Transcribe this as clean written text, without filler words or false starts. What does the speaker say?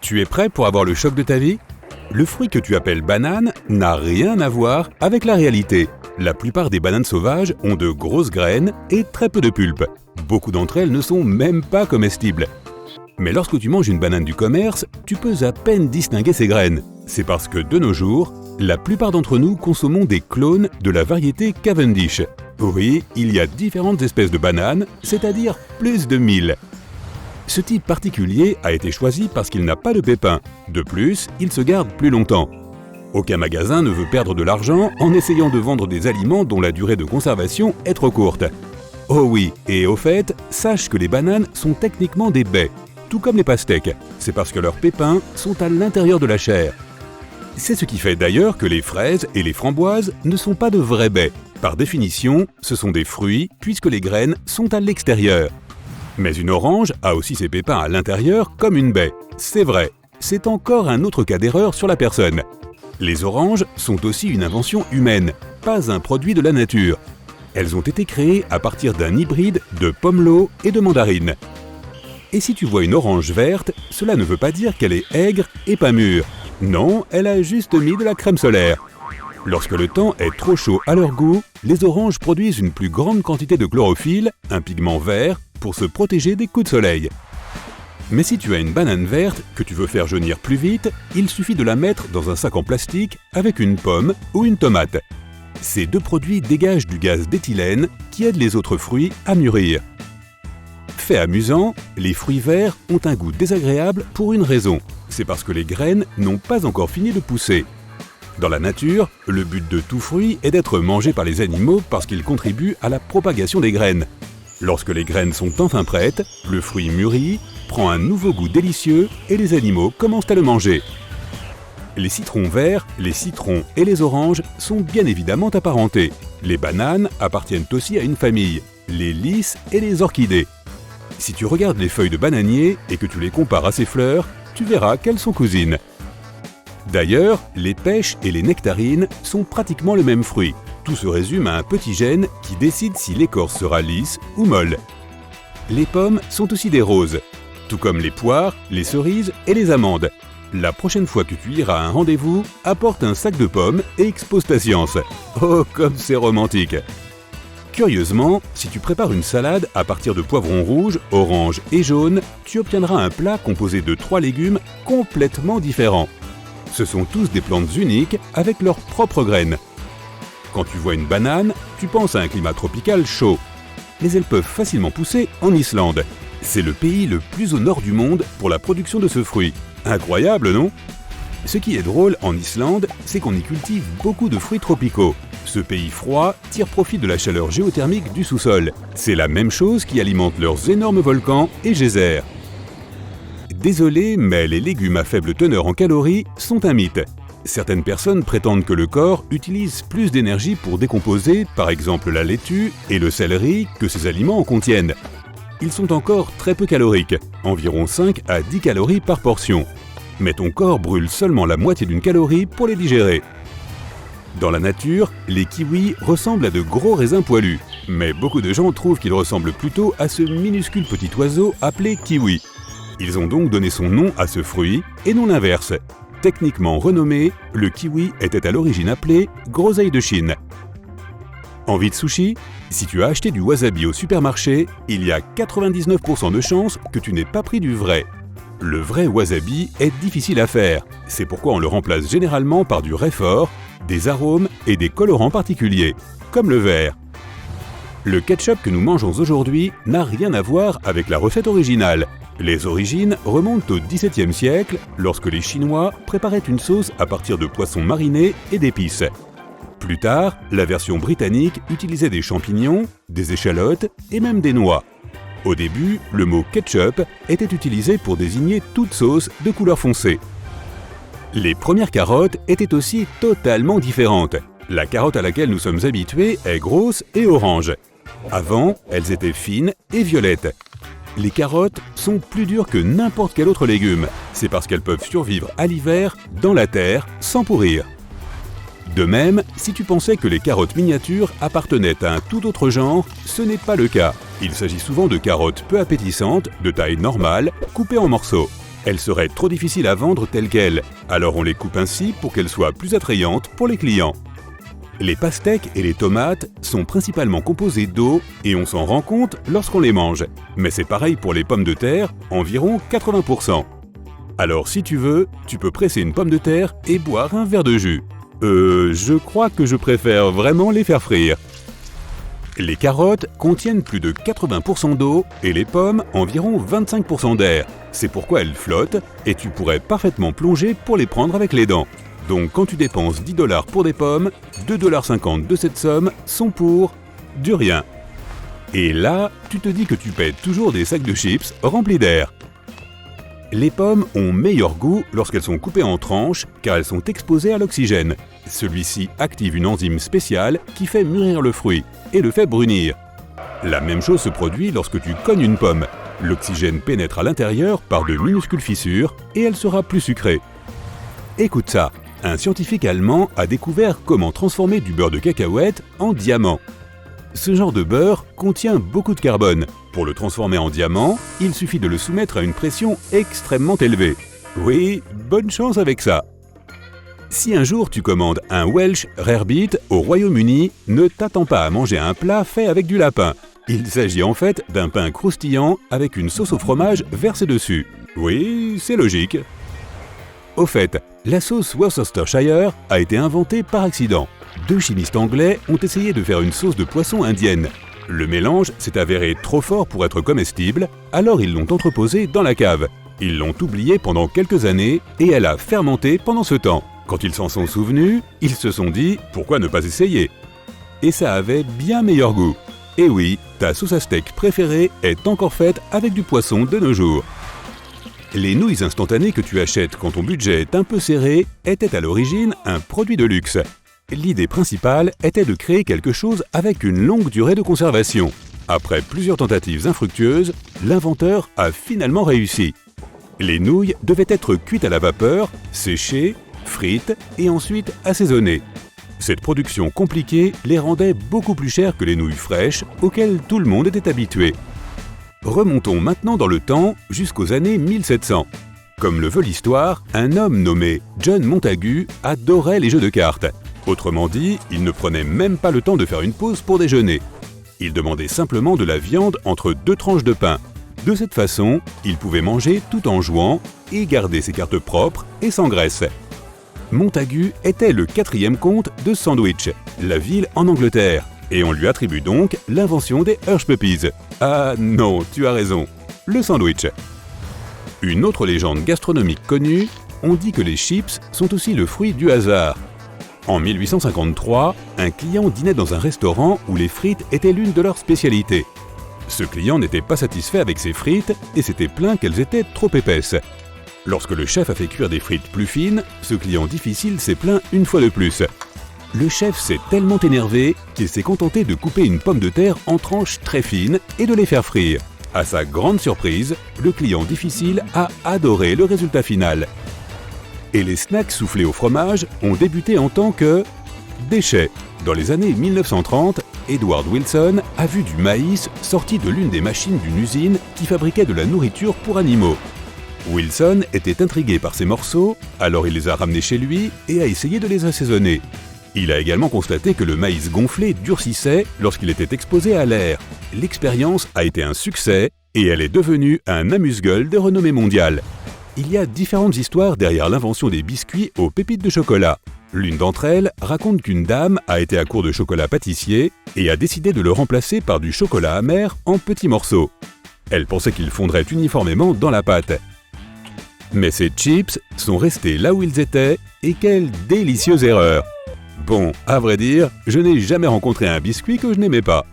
Tu es prêt pour avoir le choc de ta vie? Le fruit que tu appelles banane n'a rien à voir avec la réalité. La plupart des bananes sauvages ont de grosses graines et très peu de pulpe. Beaucoup d'entre elles ne sont même pas comestibles. Mais lorsque tu manges une banane du commerce, tu peux à peine distinguer ces graines. C'est parce que de nos jours, la plupart d'entre nous consommons des clones de la variété Cavendish. Oui, il y a différentes espèces de bananes, c'est-à-dire plus de 1000. Ce type particulier a été choisi parce qu'il n'a pas de pépins. De plus, il se garde plus longtemps. Aucun magasin ne veut perdre de l'argent en essayant de vendre des aliments dont la durée de conservation est trop courte. Oh oui, et au fait, sache que les bananes sont techniquement des baies, tout comme les pastèques. C'est parce que leurs pépins sont à l'intérieur de la chair. C'est ce qui fait d'ailleurs que les fraises et les framboises ne sont pas de vraies baies. Par définition, ce sont des fruits puisque les graines sont à l'extérieur. Mais une orange a aussi ses pépins à l'intérieur comme une baie. C'est vrai, c'est encore un autre cas d'erreur sur la personne. Les oranges sont aussi une invention humaine, pas un produit de la nature. Elles ont été créées à partir d'un hybride de pomelo et de mandarine. Et si tu vois une orange verte, cela ne veut pas dire qu'elle est aigre et pas mûre. Non, elle a juste mis de la crème solaire. Lorsque le temps est trop chaud à leur goût, les oranges produisent une plus grande quantité de chlorophylle, un pigment vert, pour se protéger des coups de soleil. Mais si tu as une banane verte que tu veux faire jaunir plus vite, il suffit de la mettre dans un sac en plastique avec une pomme ou une tomate. Ces deux produits dégagent du gaz d'éthylène qui aide les autres fruits à mûrir. Fait amusant, les fruits verts ont un goût désagréable pour une raison. C'est parce que les graines n'ont pas encore fini de pousser. Dans la nature, le but de tout fruit est d'être mangé par les animaux parce qu'ils contribuent à la propagation des graines. Lorsque les graines sont enfin prêtes, le fruit mûrit, prend un nouveau goût délicieux et les animaux commencent à le manger. Les citrons verts, les citrons et les oranges sont bien évidemment apparentés. Les bananes appartiennent aussi à une famille, les lys et les orchidées. Si tu regardes les feuilles de bananier et que tu les compares à ces fleurs, tu verras qu'elles sont cousines. D'ailleurs, les pêches et les nectarines sont pratiquement le même fruit. Tout se résume à un petit gène qui décide si l'écorce sera lisse ou molle. Les pommes sont aussi des roses, tout comme les poires, les cerises et les amandes. La prochaine fois que tu iras à un rendez-vous, apporte un sac de pommes et expose ta science. Oh, comme c'est romantique! Curieusement, si tu prépares une salade à partir de poivrons rouges, oranges et jaunes, tu obtiendras un plat composé de 3 légumes complètement différents. Ce sont tous des plantes uniques avec leurs propres graines. Quand tu vois une banane, tu penses à un climat tropical chaud. Mais elles peuvent facilement pousser en Islande. C'est le pays le plus au nord du monde pour la production de ce fruit. Incroyable, non? Ce qui est drôle en Islande, c'est qu'on y cultive beaucoup de fruits tropicaux. Ce pays froid tire profit de la chaleur géothermique du sous-sol. C'est la même chose qui alimente leurs énormes volcans et geysers. Désolé, mais les légumes à faible teneur en calories sont un mythe. Certaines personnes prétendent que le corps utilise plus d'énergie pour décomposer, par exemple la laitue et le céleri, que ces aliments en contiennent. Ils sont encore très peu caloriques, environ 5 à 10 calories par portion. Mais ton corps brûle seulement la moitié d'une calorie pour les digérer. Dans la nature, les kiwis ressemblent à de gros raisins poilus, mais beaucoup de gens trouvent qu'ils ressemblent plutôt à ce minuscule petit oiseau appelé kiwi. Ils ont donc donné son nom à ce fruit, et non l'inverse. Techniquement renommé, le kiwi était à l'origine appelé groseille de Chine. Envie de sushi? Si tu as acheté du wasabi au supermarché, il y a 99% de chances que tu n'aies pas pris du vrai. Le vrai wasabi est difficile à faire, c'est pourquoi on le remplace généralement par du réfort, des arômes et des colorants particuliers, comme le vert. Le ketchup que nous mangeons aujourd'hui n'a rien à voir avec la recette originale. Les origines remontent au XVIIe siècle, lorsque les Chinois préparaient une sauce à partir de poissons marinés et d'épices. Plus tard, la version britannique utilisait des champignons, des échalotes et même des noix. Au début, le mot ketchup était utilisé pour désigner toute sauce de couleur foncée. Les premières carottes étaient aussi totalement différentes. La carotte à laquelle nous sommes habitués est grosse et orange. Avant, elles étaient fines et violettes. Les carottes sont plus dures que n'importe quel autre légume. C'est parce qu'elles peuvent survivre à l'hiver dans la terre sans pourrir. De même, si tu pensais que les carottes miniatures appartenaient à un tout autre genre, ce n'est pas le cas. Il s'agit souvent de carottes peu appétissantes, de taille normale, coupées en morceaux. Elles seraient trop difficiles à vendre telles quelles, alors on les coupe ainsi pour qu'elles soient plus attrayantes pour les clients. Les pastèques et les tomates sont principalement composées d'eau et on s'en rend compte lorsqu'on les mange. Mais c'est pareil pour les pommes de terre, environ 80%. Alors si tu veux, tu peux presser une pomme de terre et boire un verre de jus. Je crois que je préfère vraiment les faire frire. Les carottes contiennent plus de 80% d'eau et les pommes environ 25% d'air. C'est pourquoi elles flottent et tu pourrais parfaitement plonger pour les prendre avec les dents. Donc quand tu dépenses 10 $ pour des pommes, 2,50 $ de cette somme sont pour du rien. Et là, tu te dis que tu paies toujours des sacs de chips remplis d'air. Les pommes ont meilleur goût lorsqu'elles sont coupées en tranches car elles sont exposées à l'oxygène. Celui-ci active une enzyme spéciale qui fait mûrir le fruit et le fait brunir. La même chose se produit lorsque tu cognes une pomme. L'oxygène pénètre à l'intérieur par de minuscules fissures et elle sera plus sucrée. Écoute ça, un scientifique allemand a découvert comment transformer du beurre de cacahuète en diamant. Ce genre de beurre contient beaucoup de carbone. Pour le transformer en diamant, il suffit de le soumettre à une pression extrêmement élevée. Oui, bonne chance avec ça. Si un jour tu commandes un Welsh Rarebit au Royaume-Uni, ne t'attends pas à manger un plat fait avec du lapin. Il s'agit en fait d'un pain croustillant avec une sauce au fromage versée dessus. Oui, c'est logique. Au fait, la sauce Worcestershire a été inventée par accident. 2 chimistes anglais ont essayé de faire une sauce de poisson indienne. Le mélange s'est avéré trop fort pour être comestible, alors ils l'ont entreposée dans la cave. Ils l'ont oubliée pendant quelques années et elle a fermenté pendant ce temps. Quand ils s'en sont souvenus, ils se sont dit « pourquoi ne pas essayer ?» Et ça avait bien meilleur goût. Et oui, ta sauce à steak préférée est encore faite avec du poisson de nos jours. Les nouilles instantanées que tu achètes quand ton budget est un peu serré étaient à l'origine un produit de luxe. L'idée principale était de créer quelque chose avec une longue durée de conservation. Après plusieurs tentatives infructueuses, l'inventeur a finalement réussi. Les nouilles devaient être cuites à la vapeur, séchées, frites et ensuite assaisonnées. Cette production compliquée les rendait beaucoup plus chères que les nouilles fraîches auxquelles tout le monde était habitué. Remontons maintenant dans le temps jusqu'aux années 1700. Comme le veut l'histoire, un homme nommé John Montagu adorait les jeux de cartes. Autrement dit, il ne prenait même pas le temps de faire une pause pour déjeuner. Il demandait simplement de la viande entre 2 tranches de pain. De cette façon, il pouvait manger tout en jouant et garder ses cartes propres et sans graisse. Montagu était le 4e comte de Sandwich, la ville en Angleterre, et on lui attribue donc l'invention des Hush Puppies. Ah non, tu as raison, le sandwich. Une autre légende gastronomique connue, on dit que les chips sont aussi le fruit du hasard. En 1853, un client dînait dans un restaurant où les frites étaient l'une de leurs spécialités. Ce client n'était pas satisfait avec ses frites et s'était plaint qu'elles étaient trop épaisses. Lorsque le chef a fait cuire des frites plus fines, ce client difficile s'est plaint une fois de plus. Le chef s'est tellement énervé qu'il s'est contenté de couper une pomme de terre en tranches très fines et de les faire frire. À sa grande surprise, le client difficile a adoré le résultat final. Et les snacks soufflés au fromage ont débuté en tant que déchets. Dans les années 1930, Edward Wilson a vu du maïs sorti de l'une des machines d'une usine qui fabriquait de la nourriture pour animaux. Wilson était intrigué par ces morceaux, alors il les a ramenés chez lui et a essayé de les assaisonner. Il a également constaté que le maïs gonflé durcissait lorsqu'il était exposé à l'air. L'expérience a été un succès et elle est devenue un amuse-gueule de renommée mondiale. Il y a différentes histoires derrière l'invention des biscuits aux pépites de chocolat. L'une d'entre elles raconte qu'une dame a été à court de chocolat pâtissier et a décidé de le remplacer par du chocolat amer en petits morceaux. Elle pensait qu'il fondrait uniformément dans la pâte. Mais ces chips sont restés là où ils étaient, et quelle délicieuse erreur! Bon, à vrai dire, je n'ai jamais rencontré un biscuit que je n'aimais pas.